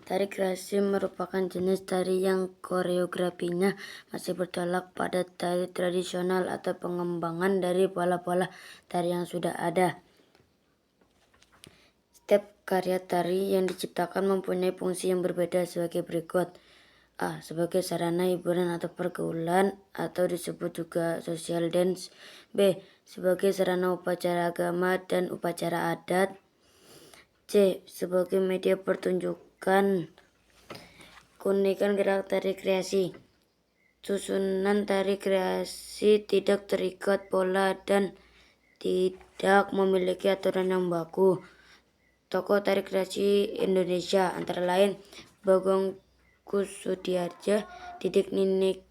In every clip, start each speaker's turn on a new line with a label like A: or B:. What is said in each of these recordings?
A: Tari kreasi merupakan jenis tari yang koreografinya masih bertolak pada tari tradisional atau pengembangan dari pola-pola tari yang sudah ada. Setiap karya tari yang diciptakan mempunyai fungsi yang berbeda sebagai berikut. A. Sebagai sarana hiburan atau pergaulan atau disebut juga social dance. B. Sebagai sarana upacara agama dan upacara adat. C. Sebagai media pertunjukan. Keunikan gerak tari kreasi. Susunan tari kreasi tidak terikat pola dan tidak memiliki aturan yang baku. Tokoh tari kreasi Indonesia antara lain Bagong Kussudiardja, Didik Ninik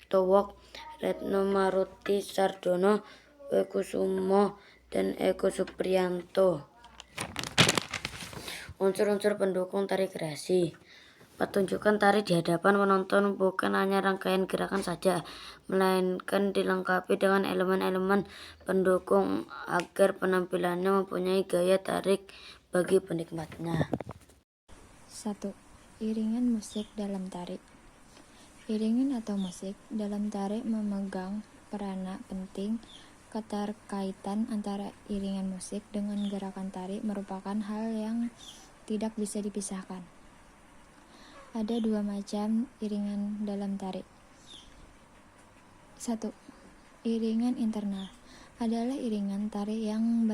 A: Towok, Retno Maruti Sardono, W. Kusumo, dan Eko Supriyanto. Unsur-unsur pendukung tari kreasi. Pertunjukan tari di hadapan penonton bukan hanya rangkaian gerakan saja, melainkan dilengkapi dengan elemen-elemen pendukung agar penampilannya mempunyai gaya tarik bagi penikmatnya.
B: 1. Iringan musik dalam tari. Iringan atau musik dalam tari memegang peranan penting. Keterkaitan antara iringan musik dengan gerakan tari merupakan hal yang tidak bisa dipisahkan. Ada dua macam iringan dalam tari. 1. Iringan internal adalah iringan tari yang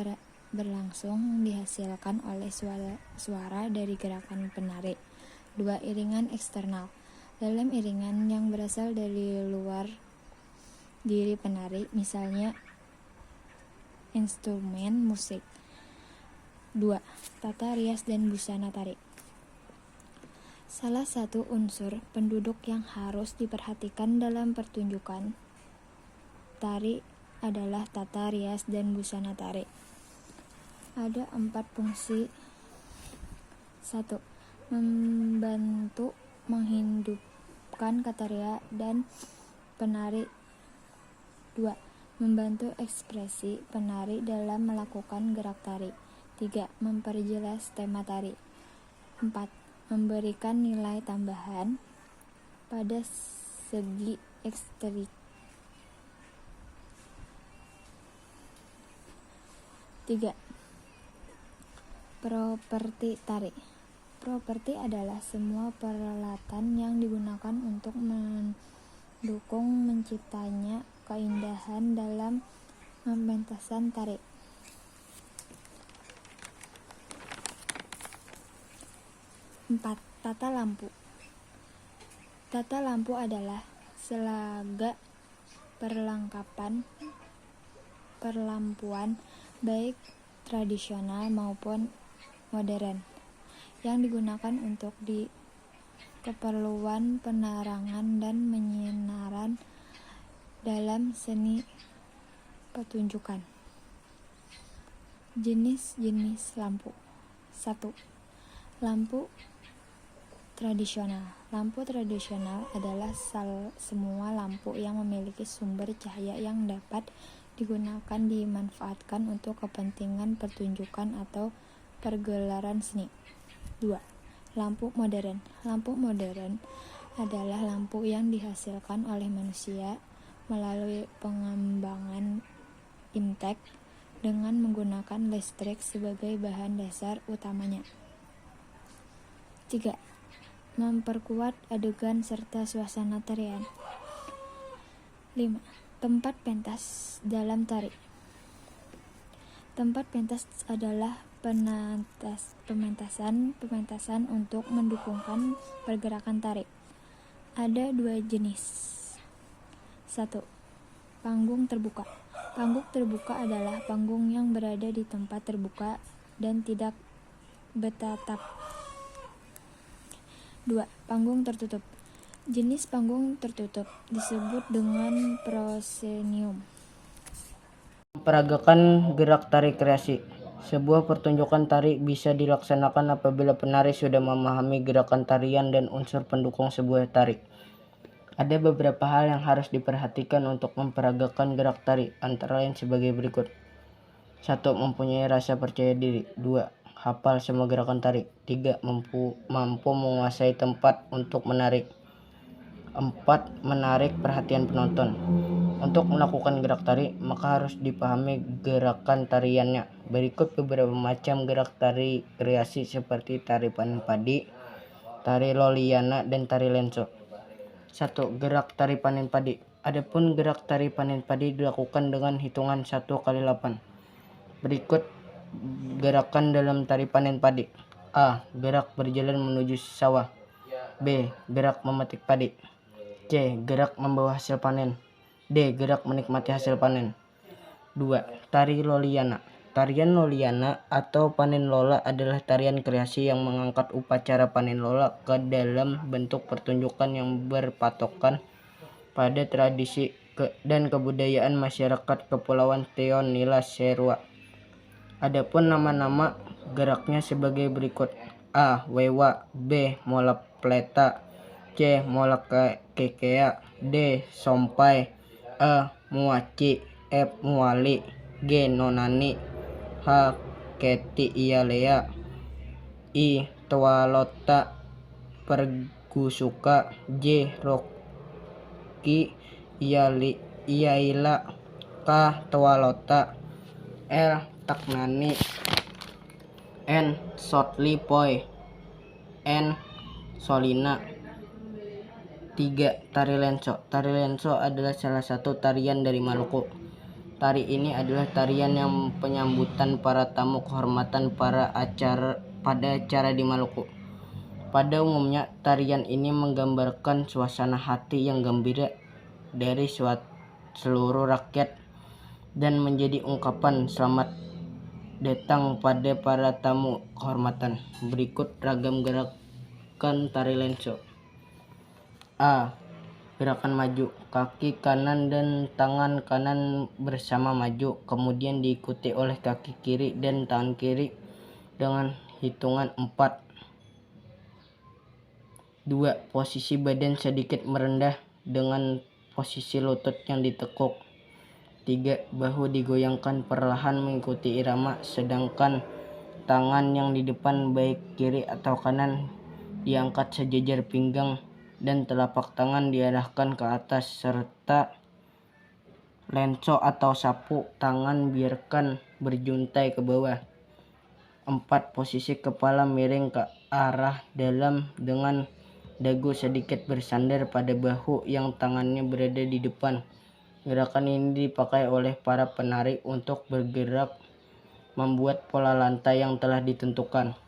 B: berlangsung dihasilkan oleh suara dari gerakan penari. 2. Iringan eksternal dalam iringan yang berasal dari luar diri penari, misalnya instrumen musik. 2. Tata rias dan busana tari. Salah satu unsur penduduk yang harus diperhatikan dalam pertunjukan tari adalah tata rias dan busana tari. Ada 4 fungsi. 1. Membantu menghidupkan tarian dan penari. 2. Membantu ekspresi penari dalam melakukan gerak tari. 3. Memperjelas tema tari. 4. Memberikan nilai tambahan pada segi estetik. 3. Properti tari. Properti adalah semua peralatan yang digunakan untuk mendukung menciptanya keindahan dalam pementasan tari. 4. Tata lampu. Tata lampu adalah selaga perlengkapan perlampuan baik tradisional maupun modern yang digunakan untuk keperluan penerangan dan penyinaran dalam seni pertunjukan. Jenis-jenis lampu. 1. Lampu tradisional. Lampu tradisional adalah semua lampu yang memiliki sumber cahaya yang dapat digunakan dimanfaatkan untuk kepentingan pertunjukan atau pergelaran seni. 2. Lampu modern. Lampu modern adalah lampu yang dihasilkan oleh manusia melalui pengembangan imtek dengan menggunakan listrik sebagai bahan dasar utamanya. 3. Memperkuat adegan serta suasana tarian. 5. Tempat pentas dalam tari. Tempat pentas adalah pementasan untuk mendukungkan pergerakan tari. Ada 2 jenis. 1. Panggung terbuka. Panggung terbuka adalah panggung yang berada di tempat terbuka dan tidak bertatap. 2. Panggung tertutup. Jenis panggung tertutup disebut dengan proscenium.
C: Memperagakan gerak tari kreasi. Sebuah pertunjukan tari bisa dilaksanakan apabila penari sudah memahami gerakan tarian dan unsur pendukung sebuah tari. Ada beberapa hal yang harus diperhatikan untuk memperagakan gerak tari, antara lain sebagai berikut. 1. Mempunyai rasa percaya diri. 2. hafal semua gerakan tarik. 3. Mampu menguasai tempat untuk menarik. 4. Menarik perhatian penonton. Untuk melakukan gerak tari, maka harus dipahami gerakan tariannya. Berikut beberapa macam gerak tari kreasi seperti tari panen padi, tari loliana, dan tari lenso. 1. Gerak tari panen padi. Adapun gerak tari panen padi dilakukan dengan hitungan 1 kali 8. Berikut gerakan dalam tari panen padi. A. Gerak berjalan menuju sawah. B. Gerak memetik padi. C. Gerak membawa hasil panen. D. Gerak menikmati hasil panen. 2. Tari loliana. Tarian loliana atau panen lola adalah tarian kreasi yang mengangkat upacara panen lola ke dalam bentuk pertunjukan yang berpatokan pada tradisi dan kebudayaan masyarakat Kepulauan Teon Nila Serua. Adapun nama-nama geraknya sebagai berikut. A. Wewa. B. Mola pleta. C. Mola kekea. D. Sompai. E. Muaci. F. Muali. G. Nonani. H. Keti Iyalea. I. Tawalota Pergusuka. J. Roki Iyaila. K. Tawalota. L. Taknani. N. Sotli Poi. N. Solina. 3. Tari lenso. Tari lenso adalah salah satu tarian dari Maluku. Tari ini adalah tarian yang penyambutan para tamu kehormatan pada acara di Maluku. Pada umumnya, tarian ini menggambarkan suasana hati yang gembira dari seluruh rakyat dan menjadi ungkapan selamat datang pada para tamu kehormatan. Berikut ragam gerakan tari lenso. A. Gerakan maju. Kaki kanan dan tangan kanan bersama maju, kemudian diikuti oleh kaki kiri dan tangan kiri dengan hitungan 4. 2. Posisi badan sedikit merendah dengan posisi lutut yang ditekuk. 3. Bahu digoyangkan perlahan mengikuti irama, sedangkan tangan yang di depan baik kiri atau kanan diangkat sejajar pinggang dan telapak tangan diarahkan ke atas, serta lenso atau sapu tangan biarkan berjuntai ke bawah. 4. Posisi kepala miring ke arah dalam dengan dagu sedikit bersandar pada bahu yang tangannya berada di depan. Gerakan ini dipakai oleh para penari untuk bergerak membuat pola lantai yang telah ditentukan.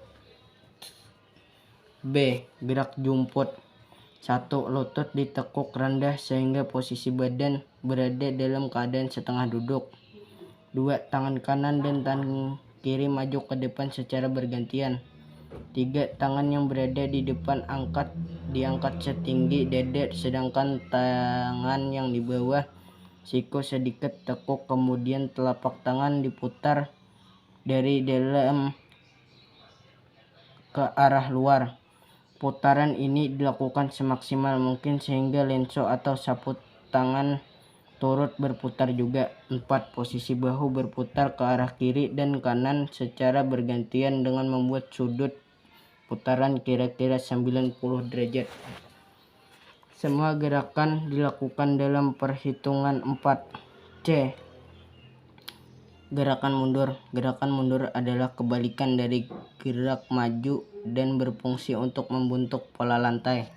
C: B. Gerak jumput. 1. Lutut ditekuk rendah sehingga posisi badan berada dalam keadaan setengah duduk. 2. Tangan kanan dan tangan kiri maju ke depan secara bergantian. 3. Tangan yang berada di depan diangkat setinggi dada, sedangkan tangan yang di bawah siku sedikit tekuk, kemudian telapak tangan diputar dari dalam ke arah luar. Putaran ini dilakukan semaksimal mungkin sehingga lenso atau sapu tangan turut berputar juga. 4. Posisi bahu berputar ke arah kiri dan kanan secara bergantian dengan membuat sudut putaran kira-kira 90 derajat. Semua gerakan dilakukan dalam perhitungan 4. C. Gerakan mundur. Gerakan mundur adalah kebalikan dari gerak maju dan berfungsi untuk membentuk pola lantai.